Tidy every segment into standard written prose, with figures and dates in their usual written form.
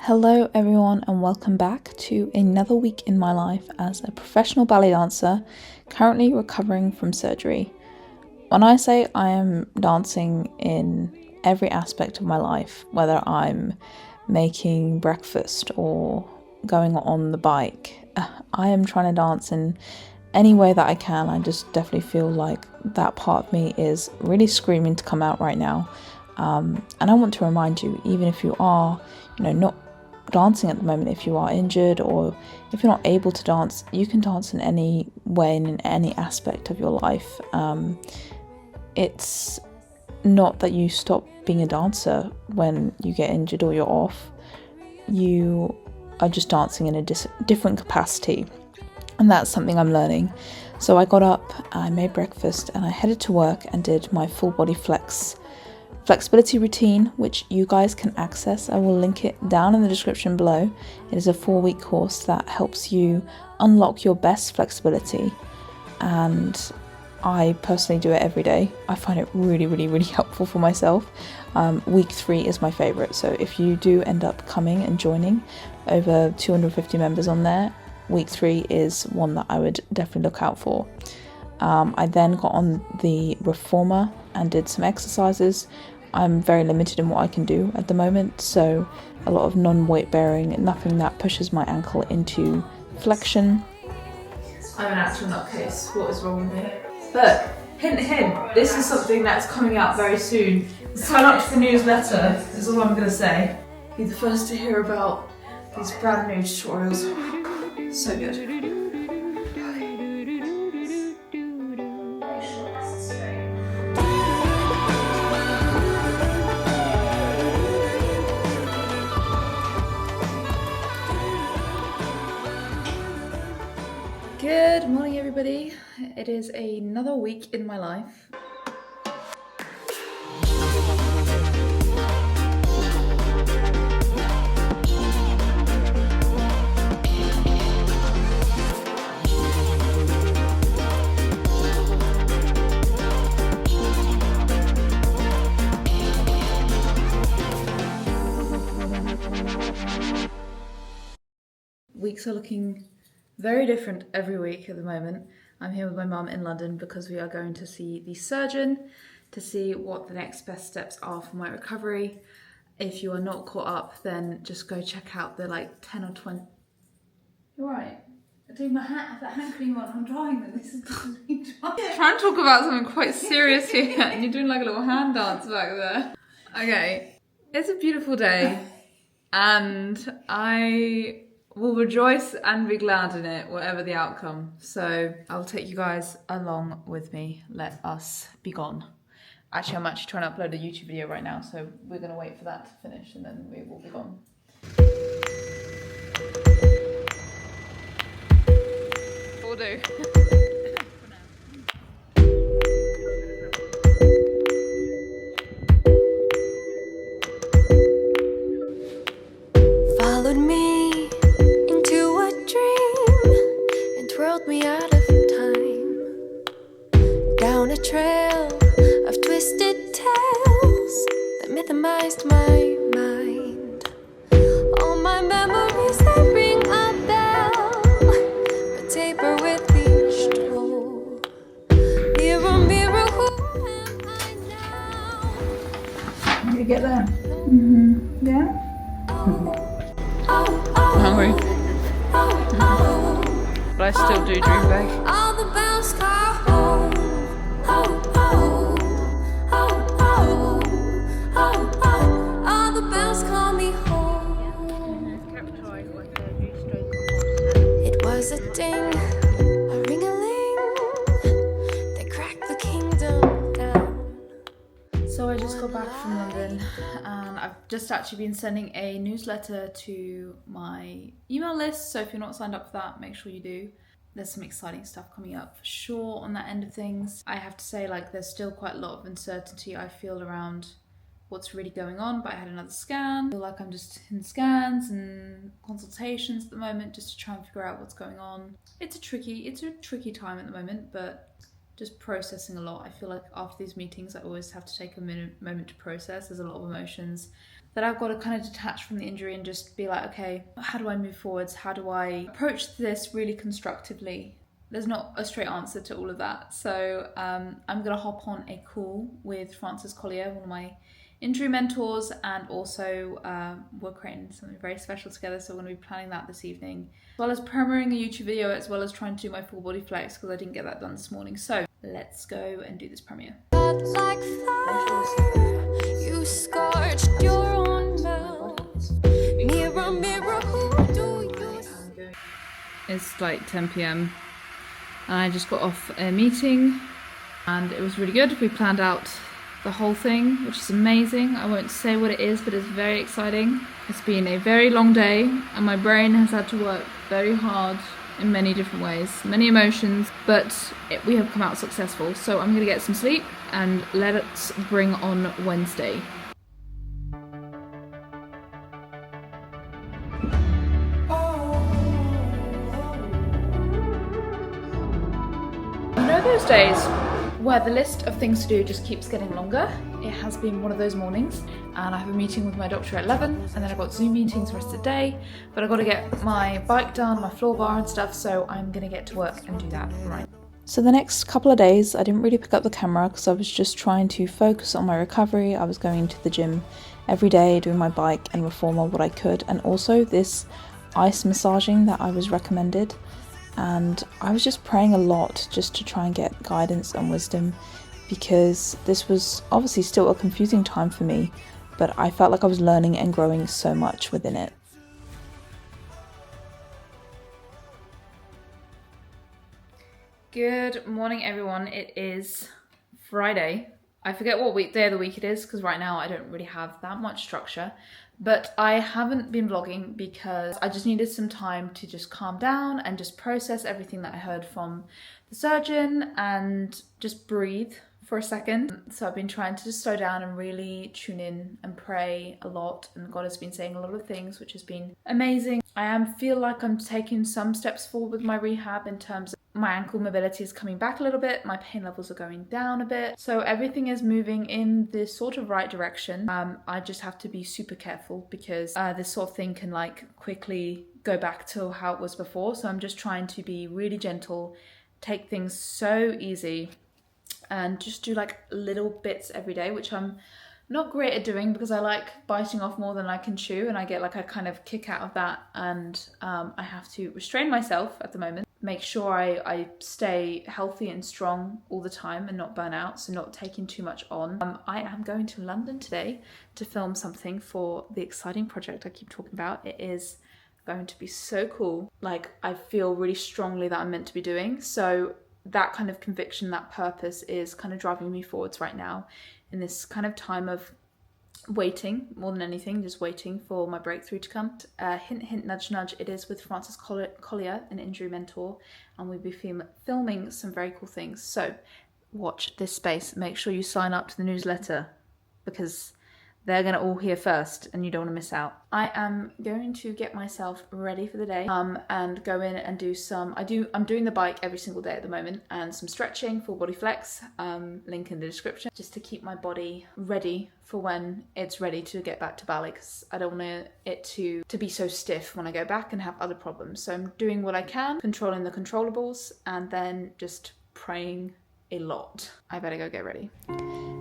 Hello everyone and welcome back to another week in my life as a professional ballet dancer currently recovering from surgery. When I say I am dancing in every aspect of my life, whether I'm making breakfast or going on the bike, I am trying to dance in any way that I can. I just definitely feel like that part of me is really screaming to come out right now. And I want to remind you, even if you are, not dancing at the moment, if you are injured or if you're not able to dance, you can dance in any way and in any aspect of your life. It's not that you stop being a dancer when you get injured or you're off. You are just dancing in a different capacity, and that's something I'm learning. So I got up, I made breakfast, and I headed to work and did my full body flexibility routine, which you guys can access. I will link it down in the description below. It is a 4-week course that helps you unlock your best flexibility, and I personally do it every day. I find it really helpful for myself. Week 3 is my favorite, so if you do end up coming and joining, over 250 members on there, week 3 is one that I would definitely look out for. I then got on the reformer and did some exercises. I'm very limited in what I can do at the moment, so a lot of non-weight bearing, nothing that pushes my ankle into flexion. I'm an actual nutcase. What is wrong with me? Look, hint, this is something that's coming out very soon. Sign up to the newsletter, is all I'm going to say. Be the first to hear about these brand new tutorials. So good. Good morning everybody. It is another week in my life. Weeks are looking very different every week at the moment. I'm here with my mum in London because we are going to see the surgeon to see what the next best steps are for my recovery. If you are not caught up, then just go check out the 10 or 20... You're right. I'm doing my that hand cream on. I'm drying them. This is me drying. Trying to talk about something quite serious here and you're doing like a little hand dance back there. Okay. It's a beautiful day and I will rejoice and be glad in it, whatever the outcome. So I'll take you guys along with me. Let us be gone. Actually, I'm actually trying to upload a YouTube video right now, so we're going to wait for that to finish and then we will be gone. Will do. Followed me me out of time, down a trail of twisted tales that mythamized my mind. All my memories that ring a bell, but taper with each toll. Mirror, mirror, who am I now? Did you get there? Yeah? I'm hungry. But I still do dream big. All the bells call home. All the bells call me home. It was a ding, a ring-a-ling. They cracked the kingdom down. So I just got back from London and I've just actually been sending a newsletter to my email list, so if you're not signed up for that, make sure you do. There's some exciting stuff coming up for sure on that end of things. I have to say, there's still quite a lot of uncertainty I feel around what's really going on, but I had another scan. I feel like I'm just in scans and consultations at the moment just to try and figure out what's going on. It's a tricky time at the moment, but just processing a lot. I feel like after these meetings I always have to take a moment to process. There's a lot of emotions that I've got to kind of detach from the injury and just be like, okay, how do I move forwards? How do I approach this really constructively? There's not a straight answer to all of that. So I'm going to hop on a call with Frances Collier, one of my injury mentors, and also we're creating something very special together, so we're going to be planning that this evening, as well as premiering a YouTube video, as well as trying to do my full body flex because I didn't get that done this morning. So let's go and do this premiere. Like fire, you scorched your own mouth. Mirror, mirror, who do you? It's like 10 p.m. and I just got off a meeting and it was really good. We planned out the whole thing, which is amazing. I won't say what it is, but it's very exciting. It's been a very long day and my brain has had to work very hard in many different ways, many emotions, but we have come out successful. So I'm gonna get some sleep and let's bring on Wednesday. You know those days where the list of things to do just keeps getting longer? It has been one of those mornings, and I have a meeting with my doctor at 11, and then I've got Zoom meetings the rest of the day, but I've got to get my bike done, my floor bar and stuff, so I'm gonna get to work and do that right. So the next couple of days I didn't really pick up the camera because I was just trying to focus on my recovery. I was going to the gym every day, doing my bike and reformer what I could, and also this ice massaging that I was recommended. And I was just praying a lot just to try and get guidance and wisdom, because this was obviously still a confusing time for me, but I felt like I was learning and growing so much within it. Good morning, everyone. It is Friday. I forget what day of the week it is because right now I don't really have that much structure, but I haven't been vlogging because I just needed some time to just calm down and just process everything that I heard from the surgeon and just breathe for a second. So I've been trying to just slow down and really tune in and pray a lot, and God has been saying a lot of things, which has been amazing. I feel like I'm taking some steps forward with my rehab in terms of my ankle mobility is coming back a little bit, my pain levels are going down a bit, so everything is moving in this sort of right direction. I just have to be super careful because this sort of thing can like quickly go back to how it was before, so I'm just trying to be really gentle, take things so easy, and just do like little bits every day, which I'm not great at doing because I like biting off more than I can chew, and I get like a kind of kick out of that, and I have to restrain myself at the moment, make sure I stay healthy and strong all the time and not burn out, so not taking too much on. I am going to London today to film something for the exciting project I keep talking about. It is going to be so cool. Like, I feel really strongly that I'm meant to be doing, so that kind of conviction, that purpose is kind of driving me forwards right now in this kind of time of waiting, more than anything, just waiting for my breakthrough to come. Hint, hint, nudge, nudge, it is with Frances Collier, an injury mentor, and we'll be filming some very cool things. So watch this space. Make sure you sign up to the newsletter because they're going to all hear first and you don't want to miss out. I am going to get myself ready for the day and go in and do some, I'm doing the bike every single day at the moment, and some stretching, full body flex, link in the description, just to keep my body ready for when it's ready to get back to ballet, because I don't want it to be so stiff when I go back and have other problems. So I'm doing what I can, controlling the controllables, and then just praying a lot. I better go get ready.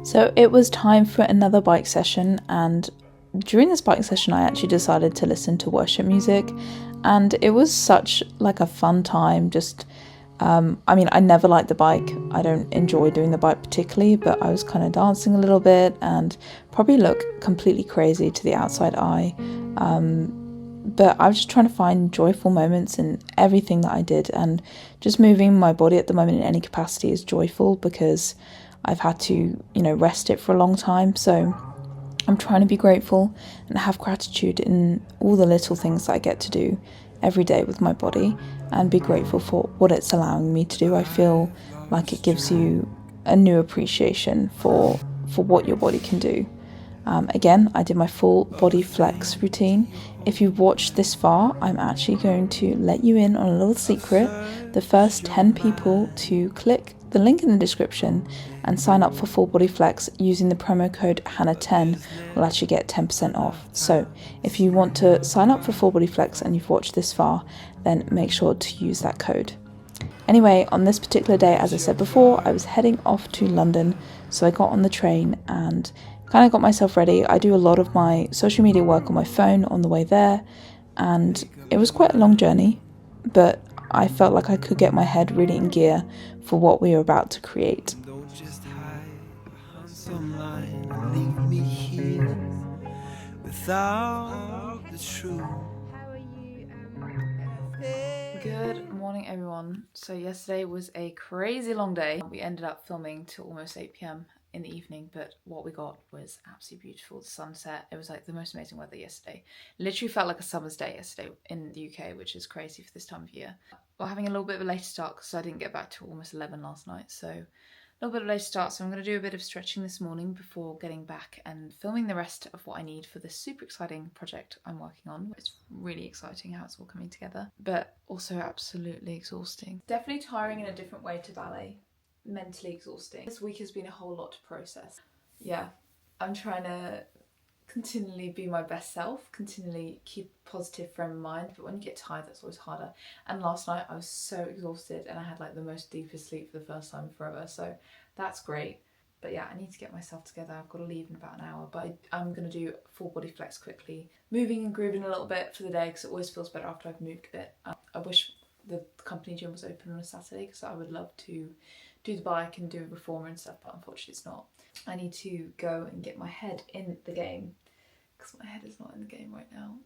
So it was time for another bike session, and during this bike session I actually decided to listen to worship music, and it was such like a fun time. Just I mean, I never liked the bike, I don't enjoy doing the bike particularly, but I was kind of dancing a little bit and probably look completely crazy to the outside eye, but I was just trying to find joyful moments in everything that I did, and just moving my body at the moment in any capacity is joyful because I've had to, rest it for a long time. So I'm trying to be grateful and have gratitude in all the little things that I get to do every day with my body, and be grateful for what it's allowing me to do. I feel like it gives you a new appreciation for what your body can do. Again, I did my full body flex routine. If you've watched this far, I'm actually going to let you in on a little secret. The first 10 people to click the link in the description and sign up for Full Body Flex using the promo code HannahMartinRG will actually get 10% off. So if you want to sign up for Full Body Flex and you've watched this far, then make sure to use that code. Anyway, on this particular day, as I said before, I was heading off to London, so I got on the train and kind of got myself ready. I do a lot of my social media work on my phone on the way there, and it was quite a long journey, but I felt like I could get my head really in gear for what we were about to create. Good morning, everyone. So yesterday was a crazy long day. We ended up filming till almost 8 p.m. in the evening, but what we got was absolutely beautiful. The sunset, it was like the most amazing weather yesterday. Literally felt like a summer's day yesterday in the UK, which is crazy for this time of year. We're having a little bit of a later start because I didn't get back till almost 11 last night, so a little bit of a later start. So I'm going to do a bit of stretching this morning before getting back and filming the rest of what I need for this super exciting project I'm working on. It's really exciting how it's all coming together, but also absolutely exhausting. Definitely tiring in a different way to ballet. Mentally exhausting. This week has been a whole lot to process. Yeah, I'm trying to continually be my best self, continually keep a positive frame of mind, but when you get tired, that's always harder. And last night I was so exhausted and I had like the most deepest sleep for the first time forever, so that's great. But yeah, I need to get myself together. I've got to leave in about an hour, but I'm going to do Full Body Flex quickly, moving and grooving a little bit for the day because it always feels better after I've moved a bit. I wish the company gym was open on a Saturday because I would love to do the bike and do a reformer and stuff, but unfortunately it's not. I need to go and get my head in the game because my head is not in the game right now.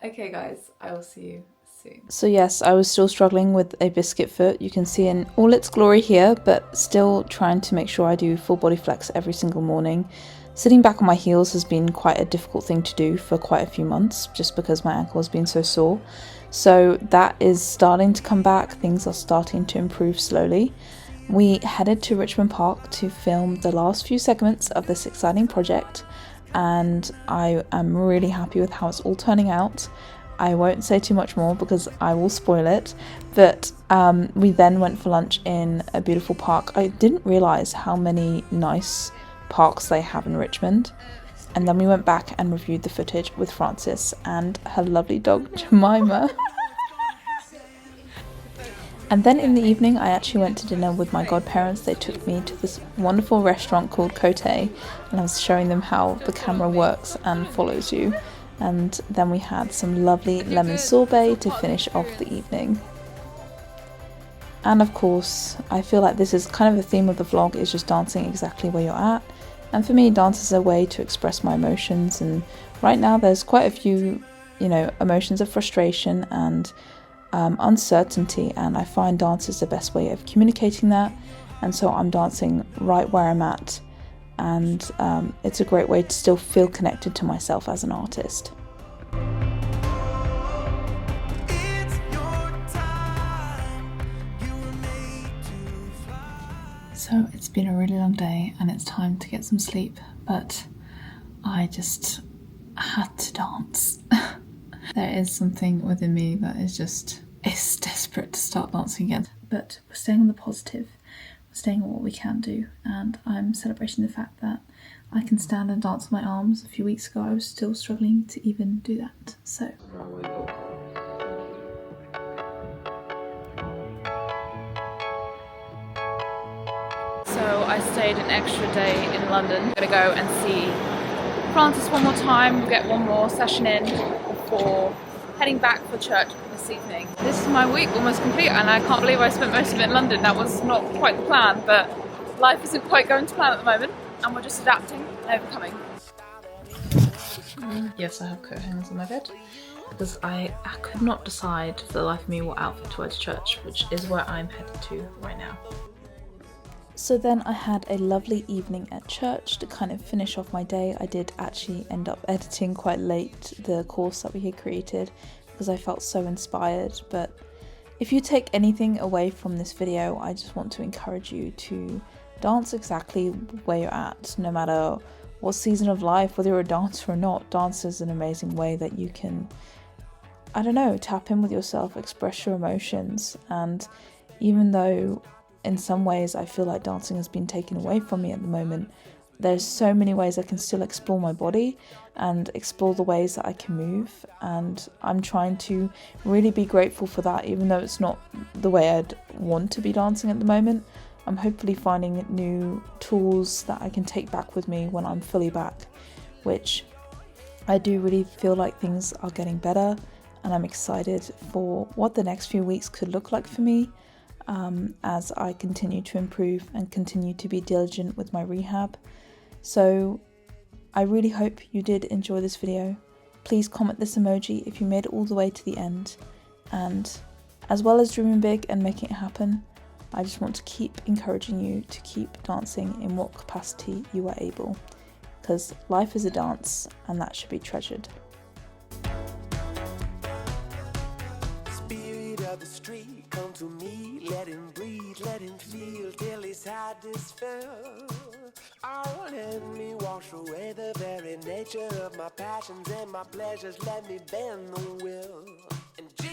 Okay guys, I will see you soon. So yes, I was still struggling with a biscuit foot. You can see in all its glory here, but still trying to make sure I do Full Body Flex every single morning. Sitting back on my heels has been quite a difficult thing to do for quite a few months, just because my ankle has been so sore. So that is starting to come back. Things are starting to improve slowly. We headed to Richmond Park to film the last few segments of this exciting project, and I am really happy with how it's all turning out. I won't say too much more because I will spoil it, but we then went for lunch in a beautiful park. I didn't realise how many nice parks they have in Richmond, and then we went back and reviewed the footage with Frances and her lovely dog Jemima. And then in the evening, I actually went to dinner with my godparents. They took me to this wonderful restaurant called Cote, and I was showing them how the camera works and follows you. And then we had some lovely lemon sorbet to finish off the evening. And of course, I feel like this is kind of the theme of the vlog, is just dancing exactly where you're at. And for me, dance is a way to express my emotions. And right now there's quite a few, emotions of frustration and uncertainty, and I find dance is the best way of communicating that, and so I'm dancing right where I'm at, and it's a great way to still feel connected to myself as an artist. So it's been a really long day and it's time to get some sleep, but I just had to dance. There is something within me that is desperate to start dancing again. But we're staying on the positive, we're staying on what we can do, and I'm celebrating the fact that I can stand and dance on my arms. A few weeks ago I was still struggling to even do that, so. So I stayed an extra day in London. I'm gonna go and see Frances one more time. We'll get one more session in before heading back for church this evening. This is my week almost complete, and I can't believe I spent most of it in London. That was not quite the plan, but life isn't quite going to plan at the moment, and we're just adapting and overcoming. Yes, I have coat hangers on my bed because I could not decide for the life of me what outfit to wear to church, which is where I'm headed to right now. So then I had a lovely evening at church to kind of finish off my day. I did actually end up editing quite late the course that we had created because I felt so inspired. But if you take anything away from this video, I just want to encourage you to dance exactly where you're at, no matter what season of life, whether you're a dancer or not. Dance is an amazing way that you can, tap in with yourself, express your emotions. And even though in some ways I feel like dancing has been taken away from me at the moment. There's so many ways I can still explore my body and explore the ways that I can move, and I'm trying to really be grateful for that, even though it's not the way I'd want to be dancing at the moment. I'm hopefully finding new tools that I can take back with me when I'm fully back, which I do really feel like things are getting better, and I'm excited for what the next few weeks could look like for me as I continue to improve and continue to be diligent with my rehab. So I really hope you did enjoy this video. Please comment this emoji if you made it all the way to the end. And as well as dreaming big and making it happen, I just want to keep encouraging you to keep dancing in what capacity you are able, because life is a dance and that should be treasured. Spirit of the street, come to me, let him breathe, let him feel till his heart is filled. Oh, let me wash away the very nature of my passions and my pleasures, let me bend the will.